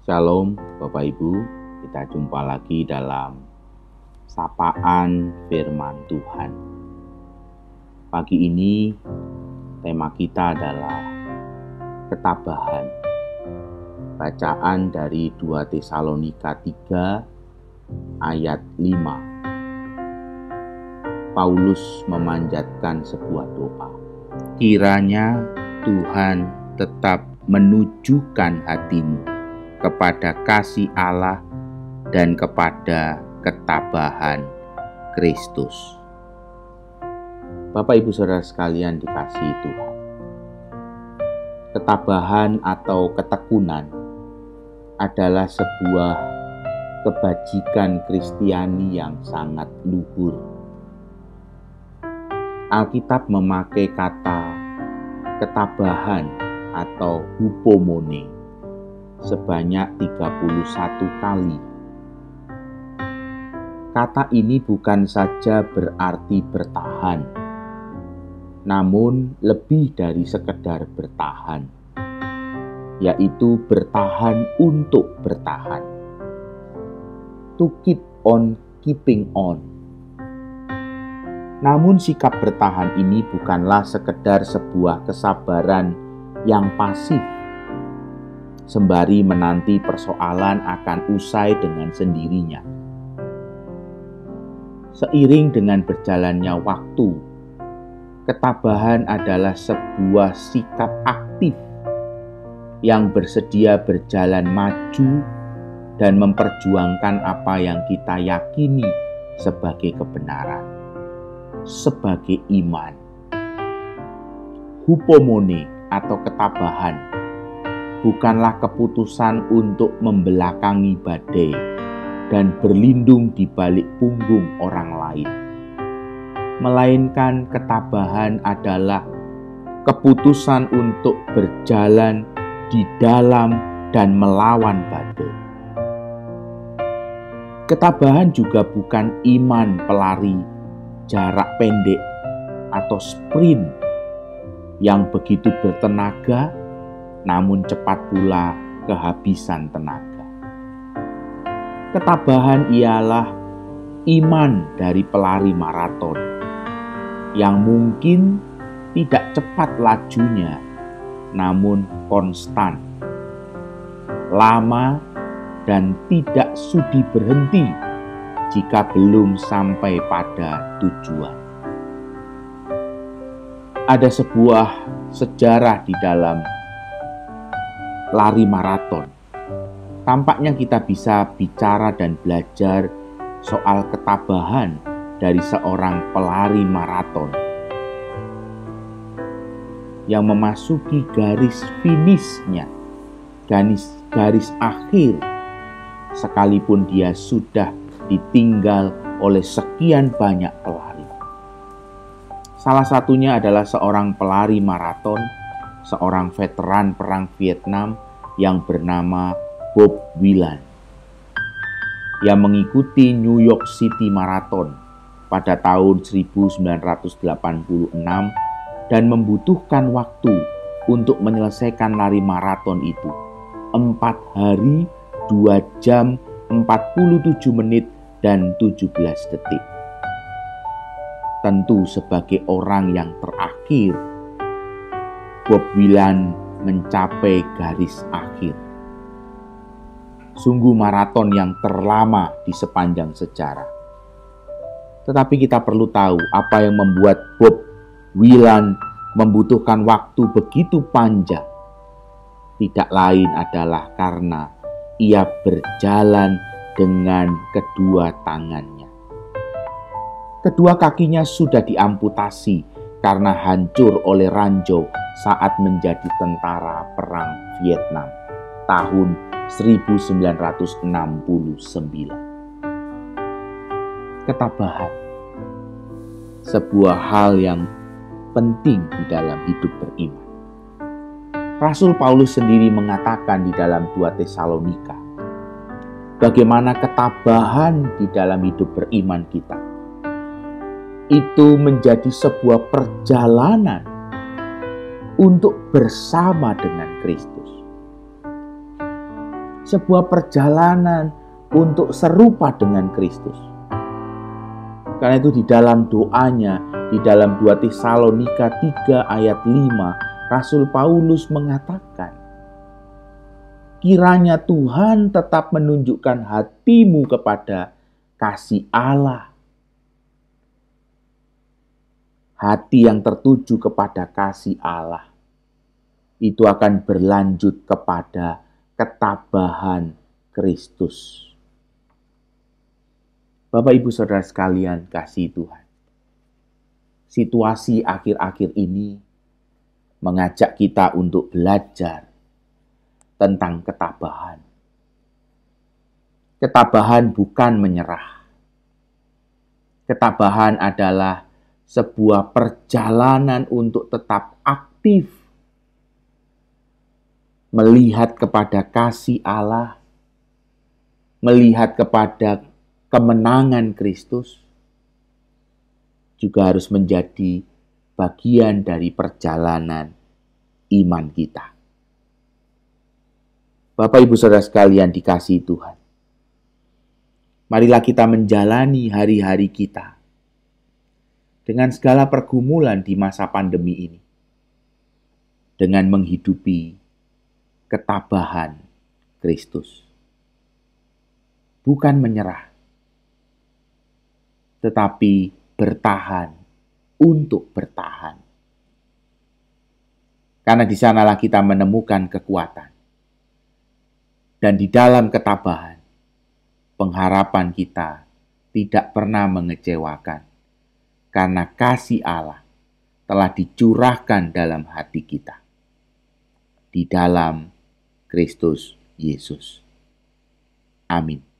Shalom Bapak Ibu, kita jumpa lagi dalam Sapaan Firman Tuhan. Pagi ini tema kita adalah ketabahan. Bacaan dari 2 Tesalonika 3 ayat 5. Paulus memanjatkan sebuah doa. Kiranya Tuhan tetap menunjukkan hatimu kepada kasih Allah dan kepada ketabahan Kristus. Bapak Ibu Saudara sekalian dikasihi Tuhan. Ketabahan atau ketekunan adalah sebuah kebajikan Kristiani yang sangat luhur. Alkitab memakai kata ketabahan atau hupomone sebanyak 31 kali. Kata ini bukan saja berarti bertahan, namun lebih dari sekedar bertahan, yaitu bertahan untuk bertahan. To keep on keeping on. Namun sikap bertahan ini bukanlah sekedar sebuah kesabaran yang pasif, sembari menanti persoalan akan usai dengan sendirinya. Seiring dengan berjalannya waktu, ketabahan adalah sebuah sikap aktif yang bersedia berjalan maju dan memperjuangkan apa yang kita yakini sebagai kebenaran, sebagai iman. Hupomone atau ketabahan bukanlah keputusan untuk membelakangi badai dan berlindung di balik punggung orang lain. Melainkan ketabahan adalah keputusan untuk berjalan di dalam dan melawan badai. Ketabahan juga bukan iman pelari jarak pendek atau sprint yang begitu bertenaga namun cepat pula kehabisan tenaga. Ketabahan ialah iman dari pelari maraton yang mungkin tidak cepat lajunya, namun konstan, lama, dan tidak sudi berhenti jika belum sampai pada tujuan. Ada sebuah sejarah di dalam lari maraton. Tampaknya kita bisa bicara dan belajar soal ketabahan dari seorang pelari maraton yang memasuki garis finishnya, garis akhir, sekalipun dia sudah ditinggal oleh sekian banyak pelari. Salah satunya adalah seorang pelari maraton, seorang veteran perang Vietnam yang bernama Bob Wieland, yang mengikuti New York City Marathon pada tahun 1986 dan membutuhkan waktu untuk menyelesaikan lari maraton itu 4 hari, 2 jam, 47 menit, dan 17 detik. Tentu sebagai orang yang terakhir, Bob Wieland mencapai garis akhir. Sungguh maraton yang terlama di sepanjang sejarah. Tetapi kita perlu tahu apa yang membuat Bob Wieland membutuhkan waktu begitu panjang. Tidak lain adalah karena ia berjalan dengan kedua tangannya. Kedua kakinya sudah diamputasi karena hancur oleh ranjau saat menjadi tentara perang Vietnam tahun 1969. Ketabahan, sebuah hal yang penting di dalam hidup beriman. Rasul Paulus sendiri mengatakan di dalam 2 Tesalonika, bagaimana ketabahan di dalam hidup beriman kita itu menjadi sebuah perjalanan untuk bersama dengan Kristus. sebuah perjalanan untuk serupa dengan Kristus. Karena itu di dalam doanya, di dalam 2 Tesalonika 3 ayat 5, Rasul Paulus mengatakan, kiranya Tuhan tetap menunjukkan hatimu kepada kasih Allah. Hati yang tertuju kepada kasih Allah itu akan berlanjut kepada ketabahan Kristus. Bapak, Ibu, Saudara sekalian, kasih Tuhan. Situasi akhir-akhir ini mengajak kita untuk belajar tentang ketabahan. Ketabahan bukan menyerah. Ketabahan adalah sebuah perjalanan untuk tetap aktif melihat kepada kasih Allah, melihat kepada kemenangan Kristus, juga harus menjadi bagian dari perjalanan iman kita. Bapak, Ibu, Saudara sekalian dikasihi Tuhan. Marilah kita menjalani hari-hari kita dengan segala pergumulan di masa pandemi ini, dengan menghidupi ketabahan Kristus. Bukan menyerah, tetapi bertahan untuk bertahan. Karena di sanalah kita menemukan kekuatan. Dan di dalam ketabahan, pengharapan kita tidak pernah mengecewakan. Karena kasih Allah telah dicurahkan dalam hati kita. Di dalam Kristus Yesus. Amin.